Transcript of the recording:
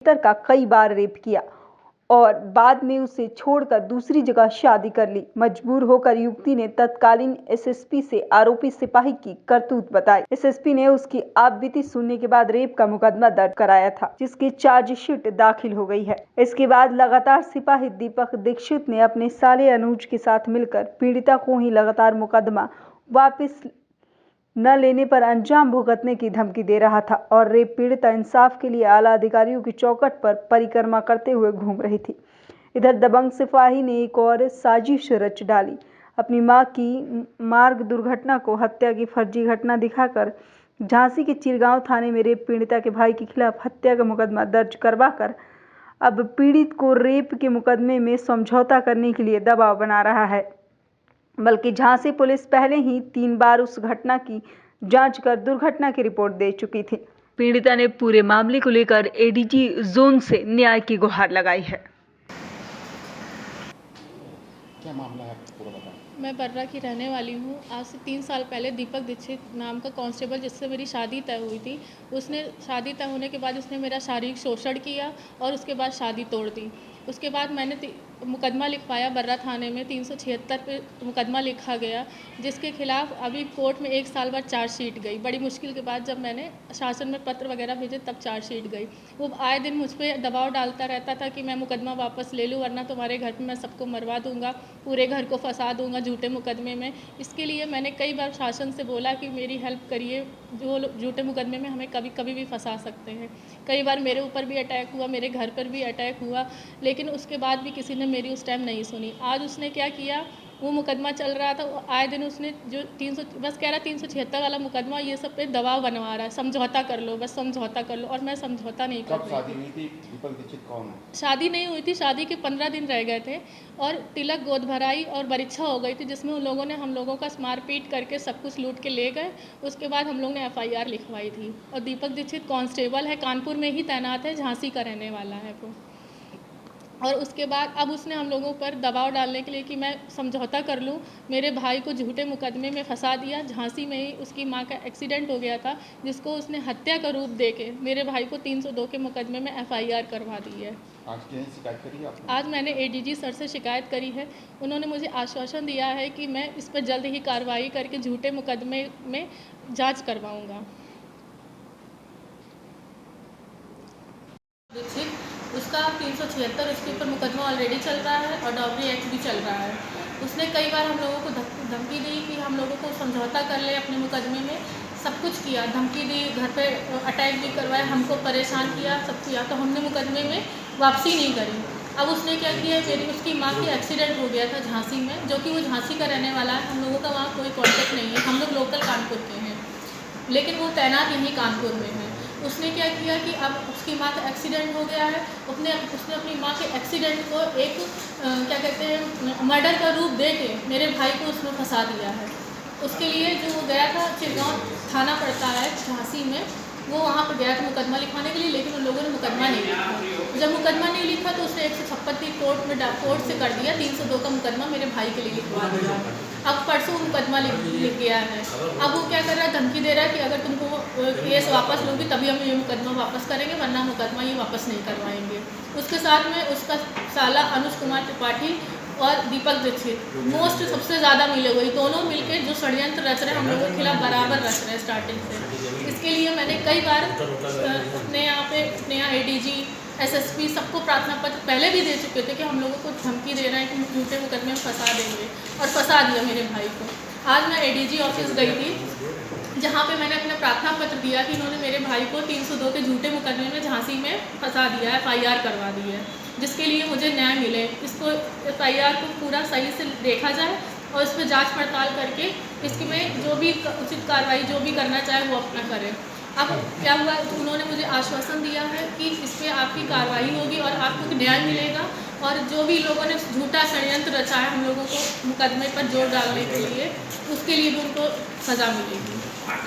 का कई बार रेप किया और बाद में उसे छोड़कर दूसरी जगह शादी कर ली। मजबूर होकर युवती ने तत्कालीन एसएसपी से आरोपी सिपाही की करतूत बताई। एसएसपी ने उसकी आपबीती सुनने के बाद रेप का मुकदमा दर्ज कराया था, जिसकी चार्जशीट दाखिल हो गई है। इसके बाद लगातार सिपाही दीपक दीक्षित ने अपने साले अनुज के साथ मिलकर पीड़िता को ही लगातार मुकदमा वापस न लेने पर अंजाम भुगतने की धमकी दे रहा था और रेप पीड़िता इंसाफ के लिए आला अधिकारियों की चौखट पर परिक्रमा करते हुए घूम रही थी। इधर दबंग सिपाही ने एक और साजिश रच डाली। अपनी मां की मार्ग दुर्घटना को हत्या की फर्जी घटना दिखाकर झांसी के चिरगांव थाने में रेप पीड़िता के भाई के खिलाफ हत्या का मुकदमा दर्ज करवाकर अब पीड़ित को रेप के मुकदमे में समझौता करने के लिए दबाव बना रहा है। बल्कि झांसी पुलिस पहले ही 3 बार उस घटना की जांच कर दुर्घटना की रिपोर्ट दे चुकी थी। पीड़िता ने पूरे मामले को लेकर एडीजी जोन से न्याय की गुहार लगाई है। क्या मामला है, पूरा बताएं। मैं बर्रा की रहने वाली हूँ। आज से 3 साल पहले दीपक दीक्षित नाम का कांस्टेबल, जिससे मेरी शादी तय हुई थी, उसने शादी तय होने के बाद उसने मेरा शारीरिक शोषण किया और उसके बाद शादी तोड़ दी। उसके बाद मैंने मुकदमा लिखवाया बर्रा थाने में। 376 पे मुकदमा लिखा गया, जिसके खिलाफ अभी कोर्ट में 1 साल बाद चार्जशीट गई। बड़ी मुश्किल के बाद जब मैंने शासन में पत्र वगैरह भेजे तब चार्जशीट गई। वो आए दिन मुझ पर दबाव डालता रहता था कि मैं मुकदमा वापस ले लूँ, वरना तुम्हारे घर में मैं सबको मरवा दूंगा, पूरे घर को फंसा दूंगा झूठे मुकदमे में। इसके लिए मैंने कई बार शासन से बोला कि मेरी हेल्प करिए, जो झूठे मुकदमे में हमें कभी भी फंसा सकते हैं। कई बार मेरे ऊपर भी अटैक हुआ, मेरे घर पर भी अटैक हुआ, लेकिन उसके बाद भी किसी ने मेरी उस टाइम नहीं सुनी। आज उसने क्या किया, वो मुकदमा चल रहा था, आए दिन उसने जो 300 बस कह रहा 376 वाला मुकदमा, ये सब पे दबाव बनवा रहा है, समझौता कर लो, बस समझौता कर लो, और मैं समझौता नहीं कर रही। शादी हुई थी? दीपक दीक्षित कौन है? शादी नहीं हुई थी, शादी के 15 दिन रह गए थे और तिलक, गोद भराई और बरीक्षा हो गई थी, जिसमें उन लोगों ने हम लोगों का मारपीट करके सब कुछ लूट के ले गए। उसके बाद हम लोग ने FIR लिखवाई थी। और दीपक दीक्षित कांस्टेबल है, कानपुर में ही तैनात है, झांसी का रहने वाला है वो। और उसके बाद अब उसने हम लोगों पर दबाव डालने के लिए कि मैं समझौता कर लूं, मेरे भाई को झूठे मुकदमे में फंसा दिया। झांसी में ही उसकी मां का एक्सीडेंट हो गया था, जिसको उसने हत्या का रूप देके मेरे भाई को 302 के मुकदमे में FIR करवा दी है। आज क्या शिकायत करी आपने? आज मैंने ADG सर से शिकायत करी है। उन्होंने मुझे आश्वासन दिया है कि मैं इस पर जल्द ही कार्रवाई करके झूठे मुकदमे में जाँच करवाऊँगा। उसका 376 उसके ऊपर मुकदमा ऑलरेडी चल रहा है और डॉबरी एक्ट भी चल रहा है। उसने कई बार हम लोगों को धमकी दी कि हम लोगों को समझौता कर ले अपने मुकदमे में, सब कुछ किया, धमकी दी, घर पे अटैक भी करवाया, हमको परेशान किया, सब किया, तो हमने मुकदमे में वापसी नहीं करी। अब उसने क्या किया, उसकी माँ की एक्सीडेंट हो गया था झांसी में, जो कि वो झांसी का रहने वाला है, हम लोगों का वहाँ कोई कॉन्टेक्ट नहीं है, हम लोग लोकल कानपुर के हैं, लेकिन वो तैनात यहीं कानपुर में है। उसने क्या किया कि अब उसकी माँ का एक्सीडेंट हो गया है, उसने अपनी माँ के एक्सीडेंट को एक क्या कहते हैं मर्डर का रूप दे के मेरे भाई को उसमें फंसा दिया है। उसके लिए जो वो गया था, चिरगांव थाना पड़ता है झांसी में, वो वहाँ पर गया था मुकदमा लिखवाने के लिए, लेकिन उन लोगों ने मुकदमा नहीं लिखा। जब मुकदमा नहीं लिखा तो उसने 156 कोर्ट से कर दिया, 302 का मुकदमा मेरे भाई के लिए लिखवा दिया। अब परसों मुकदमा लिख गया है। अब वो क्या कर रहा है, धमकी दे रहा है कि अगर तुमको केस वापस लोगी तभी हम ये मुकदमा वापस करेंगे, वरना मुकदमा ये वापस नहीं करवाएंगे। उसके साथ में उसका साला अनुज कुमार त्रिपाठी और दीपक दीक्षित मोस्ट सबसे ज़्यादा मिले हुए, दोनों मिलकर जो षड्यंत्र रच रहे हैं हम लोगों के खिलाफ बराबर रच रहे हैं स्टार्टिंग से। इसके लिए मैंने कई बार अपने यहाँ ADG SSP सबको प्रार्थना पत्र पहले भी दे चुके थे कि हम लोगों को धमकी दे रहे हैं कि झूठे मुकदमे में फंसा देंगे, और फंसा दिया मेरे भाई को। आज मैं ADG ऑफिस गई थी, जहाँ पे मैंने अपना प्रार्थना पत्र दिया कि इन्होंने मेरे भाई को 302 के झूठे मुकदमे में झांसी में फंसा दिया है, FIR करवा दी है, जिसके लिए मुझे न्याय मिले। इसको FIR को पूरा सही से देखा जाए और इस पर जाँच पड़ताल करके इसमें जो भी उचित कार्रवाई जो भी करना चाहे वो अपना करें। अब क्या हुआ, उन्होंने मुझे आश्वासन दिया है कि इस पर आपकी कार्रवाई होगी और आपको न्याय मिलेगा, और जो भी लोगों ने झूठा षड्यंत्र रचा है हम लोगों को मुकदमे पर जोर डालने के लिए, उसके लिए भी उनको सज़ा मिलेगी।